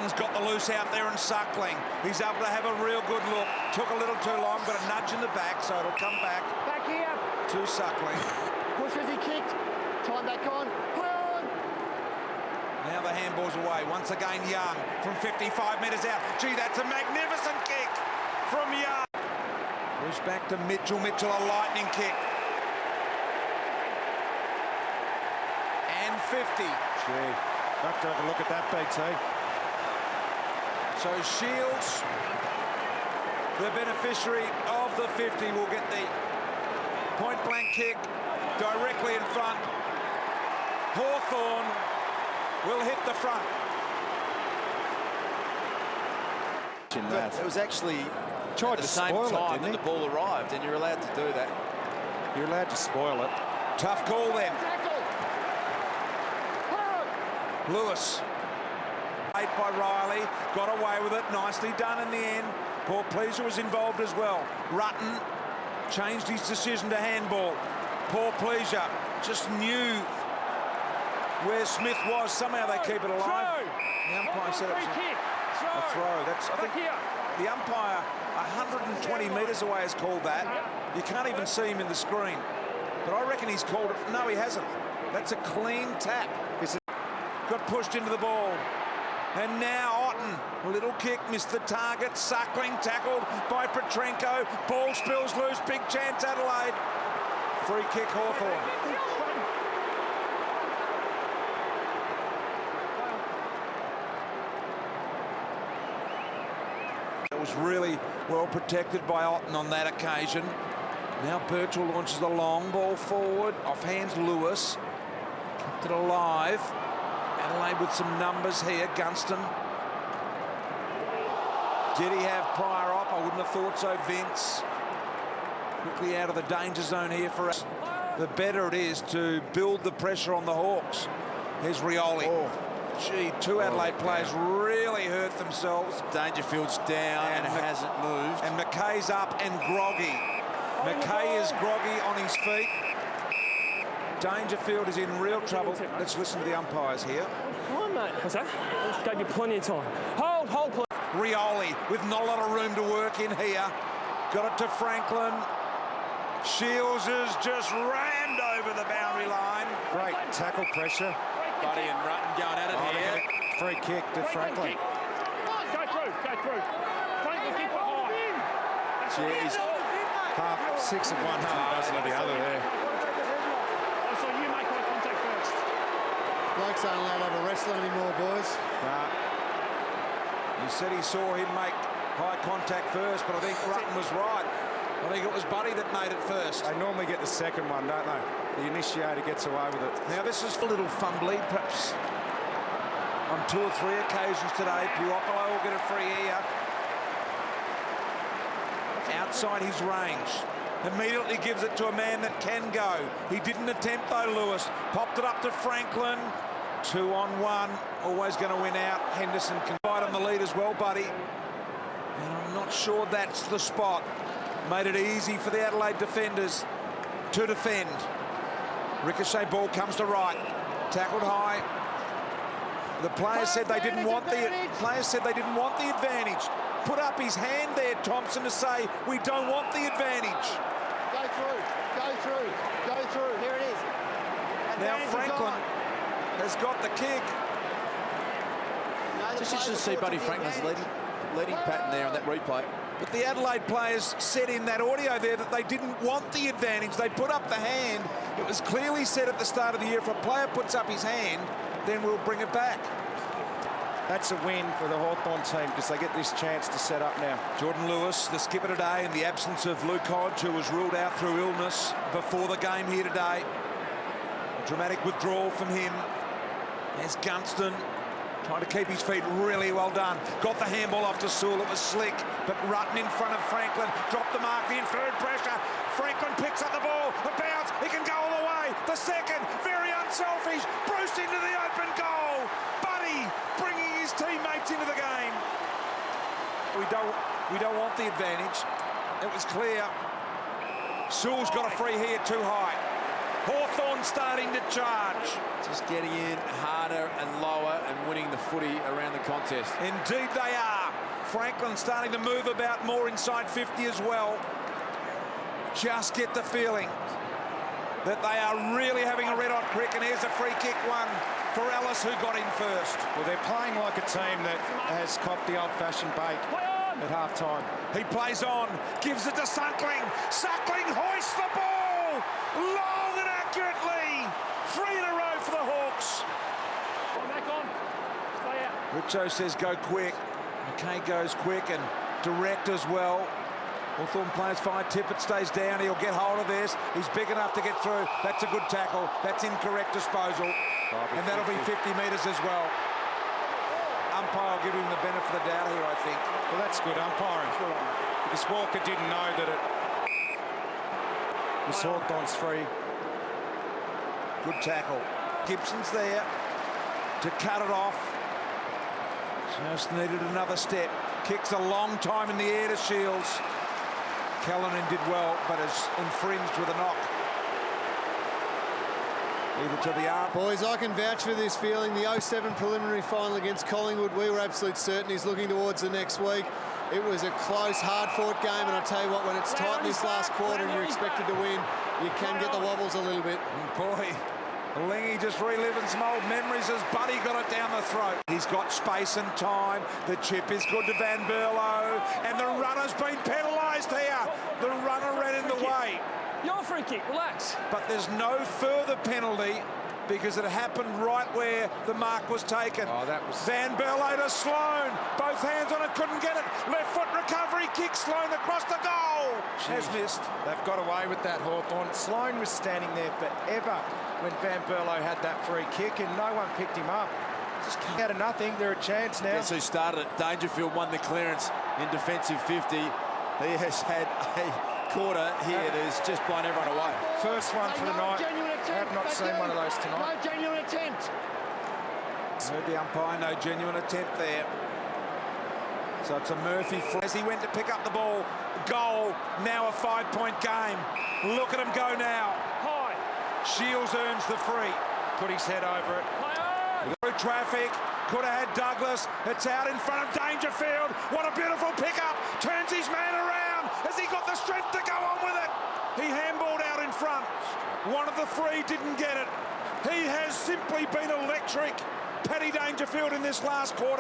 Otten's got the loose out there and Suckling. He's able to have a real good look. Took a little too long, but a nudge in the back, so it'll come back. Back here. To Suckling. Push as he kicked. Time back on. Play on. Now the handball's away. Once again, Young from 55 metres out. Gee, that's a magnificent kick from Young. Push back to Mitchell. Mitchell, a lightning kick. And 50. Gee, have to have a look at that, BT. So Shields, the beneficiary of the 50, will get the point-blank kick directly in front. Hawthorn will hit the front. But it was actually tried at the to same spoil time it, that didn't the ball arrived, and you're allowed to do that. You're allowed to spoil it. Tough call then. Tackle. Lewis. By Riley, got away with it, nicely done in the end. Paul Pleasure was involved as well. Rutten changed his decision to handball. Paul Pleasure just knew where Smith was. Somehow they keep it alive. The umpire said it was a throw. That's, I think the umpire 120 metres away has called that. You can't even see him in the screen. But I reckon he's called it. No, he hasn't. That's a clean tap. Got pushed into the ball. And now Otten, little kick, missed the target. Suckling tackled by Petrenko. Ball spills loose, big chance Adelaide. Free kick Hawthorn. It was really well protected by Otten on that occasion. Now Birchall launches the long ball forward. Off hands Lewis. Kept it alive. Adelaide with some numbers here. Gunston. Did he have Pryor up? I wouldn't have thought so, Vince. Quickly out of the danger zone here for us. The better it is to build the pressure on the Hawks. Here's Rioli. Oh. Gee, two Adelaide players really hurt themselves. Dangerfield's down and hasn't moved. And McKay's up and groggy. McKay is groggy on his feet. Dangerfield is in real trouble. Let's listen to the umpires here. Come on, mate. What's that? Gave you plenty of time. Hold, please. Rioli with not a lot of room to work in here. Got it to Franklin. Shields has just rammed over the boundary line. Great tackle pressure. Buddy and Rutten going at it here. Free kick to Franklin. Go through. Franklin, kick for high. Jeez. Half, 6 of one, half dozen of the other there. So you make eye contact first. Blokes aren't allowed to have a wrestle anymore, boys. He said he saw him make high contact first, but I think Rutten was right. I think it was Buddy that made it first. They normally get the second one, don't they? The initiator gets away with it. Now this is a little fumbly, perhaps on 2 or 3 occasions today. Puopolo will get a free here. Outside his range. Immediately gives it to a man that can go. He didn't attempt though, Lewis. Popped it up to Franklin. 2 on 1. Always going to win out. Henderson can fight on the lead as well, Buddy. And I'm not sure that's the spot. Made it easy for the Adelaide defenders to defend. Ricochet ball comes to right. Tackled high. The players said they didn't want the advantage. Put up his hand there, Thompson, to say we don't want the advantage. Go through. Here it is. Now Franklin has got the kick. Just interesting to see Buddy Franklin's leading pattern there on that replay. But the Adelaide players said in that audio there that they didn't want the advantage. They put up the hand. It was clearly said at the start of the year, if a player puts up his hand, then we'll bring it back. That's a win for the Hawthorn team because they get this chance to set up now. Jordan Lewis, the skipper today, in the absence of Luke Hodge, who was ruled out through illness before the game here today. A dramatic withdrawal from him. There's Gunston, trying to keep his feet. Really well done. Got the handball off to Sewell. It was slick, but Rutten in front of Franklin. Dropped the mark, the inferred pressure. Franklin picks up the ball. A bounce. He can go all the way. The second, very unselfish. Bruce into the open goal. Buddy bringing his teammates into the game. We don't want the advantage. It was clear. Sewell's got a free here too high. Hawthorn starting to charge. match. Just getting in harder and lower and winning the footy around the contest. Indeed they are. Franklin starting to move about more inside 50 as well. Just get the feeling that they are really having a red-hot crick, and here's a free kick one for Ellis, who got in first. Well, they're playing like a team that has copped the old-fashioned bait at half-time. He plays on, gives it to Suckling. Suckling hoists the ball long and accurately. 3 in a row for the Hawks. Back on. Stay out. Richo says go quick. McKay goes quick and direct as well. Hawthorn plays fine. Tippett stays down. He'll get hold of this. He's big enough to get through. That's a good tackle. That's incorrect disposal. And that'll be 50 metres as well. Umpire will give him the benefit of the doubt here, I think. Well, that's good umpiring. Because Walker didn't know that it was Hawthorn's free. Good tackle. Gibson's there to cut it off. Just needed another step. Kicks a long time in the air to Shields. Callanan did well, but is infringed with a knock. Either to the arm. Boys, I can vouch for this feeling. The 07 preliminary final against Collingwood, we were absolute certain he's looking towards the next week. It was a close, hard-fought game, and I tell you what, when it's tight in this last quarter and you're expected to win, you can get the wobbles a little bit. Boy, Lingy just reliving some old memories as Buddy got it down the throat. He's got space and time. The chip is good to Van Berlo, and the runner's been penalised here. The runner ran in the way. Your free kick, relax. But there's no further penalty because it happened right where the mark was taken. Oh, that was... Van Berlo to Sloan. Both hands on it, couldn't get it. Left foot recovery, kick Sloan across the goal. Has missed. They've got away with that, Hawthorn. Sloan was standing there forever when Van Berlo had that free kick, and no one picked him up. Just came out of nothing. They're a chance now. Guess who started it? Dangerfield won the clearance in defensive 50. He has had a quarter here that has just blown everyone away. First one for the night. I have not seen one of those tonight. No genuine attempt. Heard the umpire, no genuine attempt there. So it's a Murphy as he went to pick up the ball. Goal, now a 5-point game. Look at him go now. High. Shields earns the free. Put his head over it. Play on. Through traffic, could have had Douglas. It's out in front of Dangerfield. What a beautiful pickup. Turns his man around. Has he got the strength to go on with it? He handballed out in front. One of the three didn't get it. He has simply been electric, Paddy Dangerfield, in this last quarter.